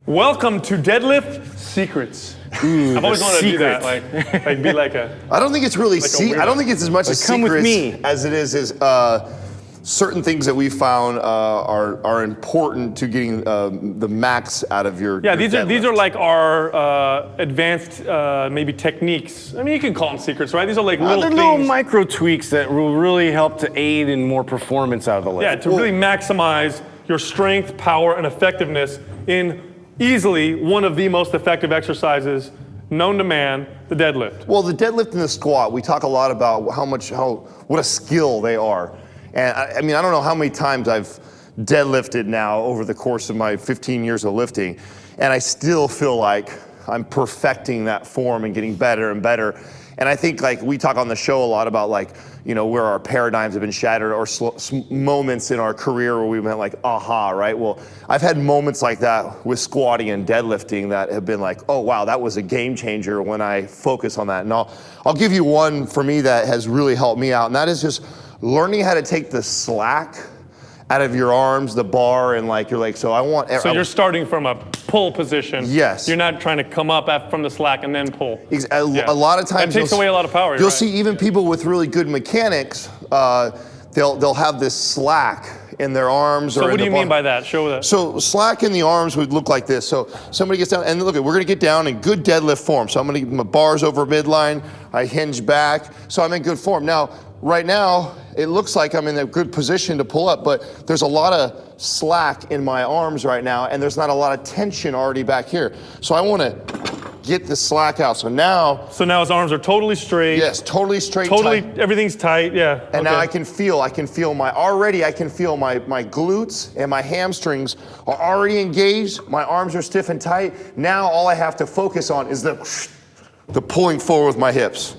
Welcome to Deadlift Secrets. I've always wanted to do that, like be like a. I don't think it's really like I don't think it's as much as secrets as it is certain things that we found are important to getting the max out of your. Yeah, your these are like our advanced maybe techniques. I mean, you can call them secrets, right? These are like little things. Little micro tweaks that will really help to aid in more performance out of the lift. Yeah, to really maximize your strength, power, and effectiveness in easily one of the most effective exercises known to man, the deadlift. Well, the deadlift and the squat, we talk a lot about what a skill they are. And I mean, I don't know how many times I've deadlifted now over the course of my 15 years of lifting, and I still feel like I'm perfecting that form and getting better and better. And I think like we talk on the show a lot about like, you know, where our paradigms have been shattered or moments in our career where we went like, aha, right? Well, I've had moments like that with squatting and deadlifting that have been like, oh wow, that was a game changer when I focus on that. And I'll give you one for me that has really helped me out, and that is just learning how to take the slack out of your arms, the bar, and like you're like, so I want. So you're starting from a pull position. Yes. You're not trying to come up from the slack and then pull. A lot of times that takes away a lot of power. You'll see even people with really good mechanics, they'll have this slack in their arms. So what do you mean by that? Show that. So slack in the arms would look like this. So somebody gets down, and look, we're gonna get down in good deadlift form. So I'm gonna get my bars over midline, I hinge back, so I'm in good form. Now, right now, it looks like I'm in a good position to pull up, but there's a lot of slack in my arms right now, and there's not a lot of tension already back here. So I wanna get the slack out. So now his arms are totally straight. Yes, totally straight. Totally, tight. everything's tight, yeah. And now I can feel my glutes and my hamstrings are already engaged. My arms are stiff and tight. Now all I have to focus on is the pulling forward with my hips.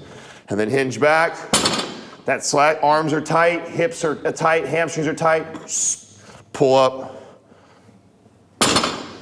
And then hinge back. That slack, arms are tight, hips are tight, hamstrings are tight. Pull up.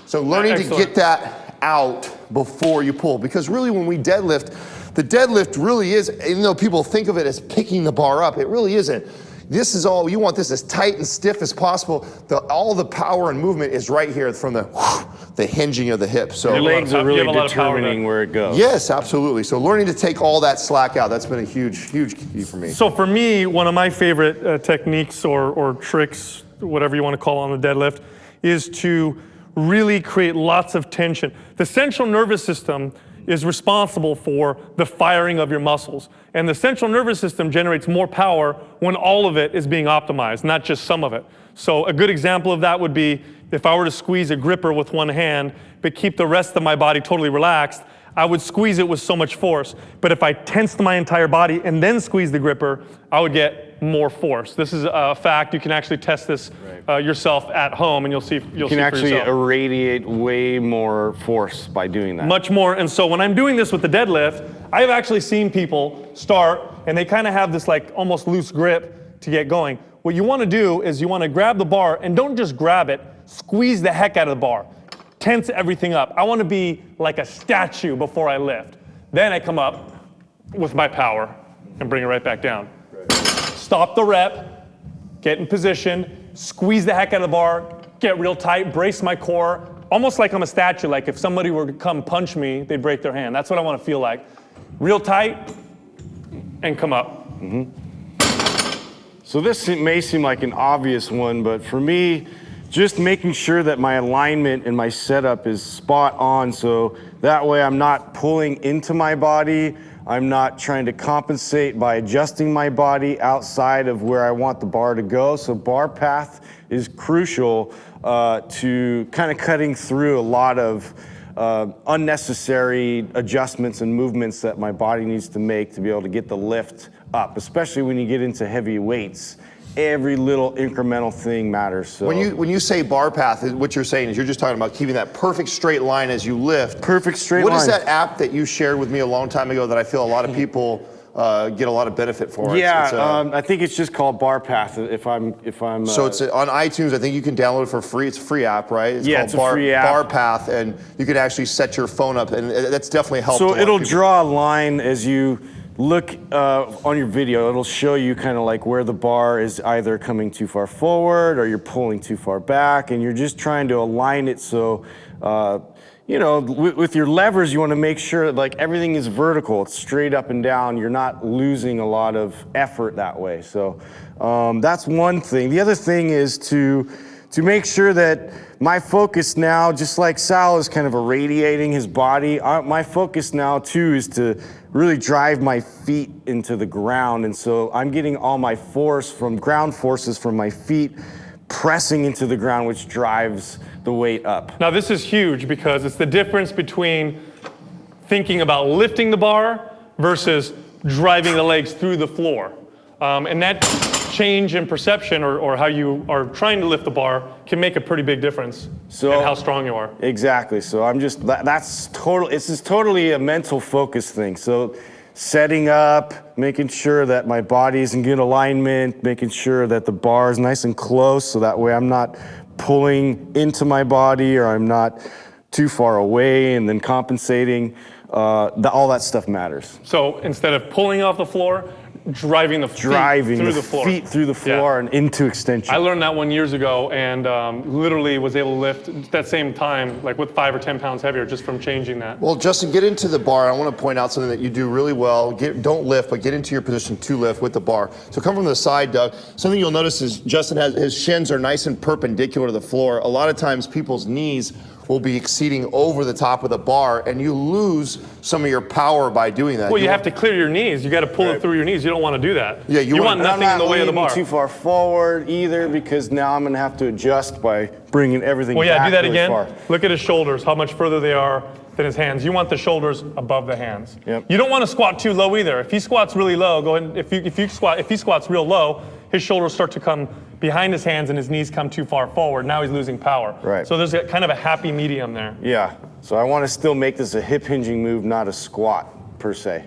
So learning to get that out before you pull, because really when we deadlift, the deadlift really is, even though people think of it as picking the bar up, it really isn't. This is all, you want this as tight and stiff as possible. All the power and movement is right here from the hinging of the hips. So your legs are really determining where it goes. Yes, absolutely. So learning to take all that slack out, that's been a huge, huge key for me. So for me, one of my favorite techniques or tricks, whatever you want to call it on the deadlift, is to really create lots of tension. The central nervous system is responsible for the firing of your muscles. And the central nervous system generates more power when all of it is being optimized, not just some of it. So a good example of that would be if I were to squeeze a gripper with one hand, but keep the rest of my body totally relaxed, I would squeeze it with so much force. But if I tensed my entire body and then squeezed the gripper, I would get more force. This is a fact. You can actually test this yourself at home, and you'll see you can actually irradiate way more force by doing that. Much more. And so when I'm doing this with the deadlift, I have actually seen people start, and they kind of have this like almost loose grip to get going. What you want to do is you want to grab the bar, and don't just grab it, squeeze the heck out of the bar. Tense everything up. I want to be like a statue before I lift. Then I come up with my power and bring it right back down. Stop the rep, get in position, squeeze the heck out of the bar, get real tight, brace my core, almost like I'm a statue. Like if somebody were to come punch me, they'd break their hand. That's what I want to feel like. Real tight, and come up. Mm-hmm. So this may seem like an obvious one, but for me, just making sure that my alignment and my setup is spot on, so that way I'm not pulling into my body, I'm not trying to compensate by adjusting my body outside of where I want the bar to go. So bar path is crucial to kind of cutting through a lot of unnecessary adjustments and movements that my body needs to make to be able to get the lift up, especially when you get into heavy weights. Every little incremental thing matters. So when you say bar path, what you're saying is you're just talking about keeping that perfect straight line as you lift. Perfect straight line. What is that app that you shared with me a long time ago that I feel a lot of people get a lot of benefit for? Yeah, I think it's just called Bar Path. If I'm. So it's on iTunes. I think you can download it for free. It's a free app, right? It's called a free app. Bar Path, and you can actually set your phone up, and that's definitely helped. So it'll draw a line as you look on your video, it'll show you kind of like where the bar is either coming too far forward or you're pulling too far back, and you're just trying to align it so, you know, with your levers, you want to make sure that like everything is vertical, it's straight up and down. You're not losing a lot of effort that way. So that's one thing. The other thing is to make sure that my focus now, just like Sal is kind of irradiating his body, my focus now too is to really drive my feet into the ground. And so I'm getting all my force from ground forces from my feet pressing into the ground, which drives the weight up. Now this is huge because it's the difference between thinking about lifting the bar versus driving the legs through the floor. And that change in perception or how you are trying to lift the bar can make a pretty big difference in how strong you are. Exactly. So I'm just, this is totally a mental focus thing. So setting up, making sure that my body is in good alignment, making sure that the bar is nice and close so that way I'm not pulling into my body or I'm not too far away and then compensating. All that stuff matters. So instead of pulling off the floor, driving the feet through the floor. Feet through the floor and into extension. I learned that 1 year ago and literally was able to lift at that same time, like with 5 or 10 pounds heavier just from changing that. Well, Justin, get into the bar. I want to point out something that you do really well. Don't lift, but get into your position to lift with the bar. So come from the side, Doug. Something you'll notice is Justin his shins are nice and perpendicular to the floor. A lot of times people's knees will be exceeding over the top of the bar, and you lose some of your power by doing that. Well, you have to clear your knees. You got to pull it through your knees. You don't want to do that. Yeah, you want nothing in the way of the bar. I'm not leaning too far forward either because now I'm going to have to adjust by bringing everything back. Well, yeah, do that really again. Far. Look at his shoulders, how much further they are than his hands. You want the shoulders above the hands. Yep. You don't want to squat too low either. If he squats really low, go ahead. If he squats real low, his shoulders start to come behind his hands and his knees come too far forward. Now he's losing power. Right. So there's kind of a happy medium there. Yeah. So I want to still make this a hip hinging move, not a squat per se.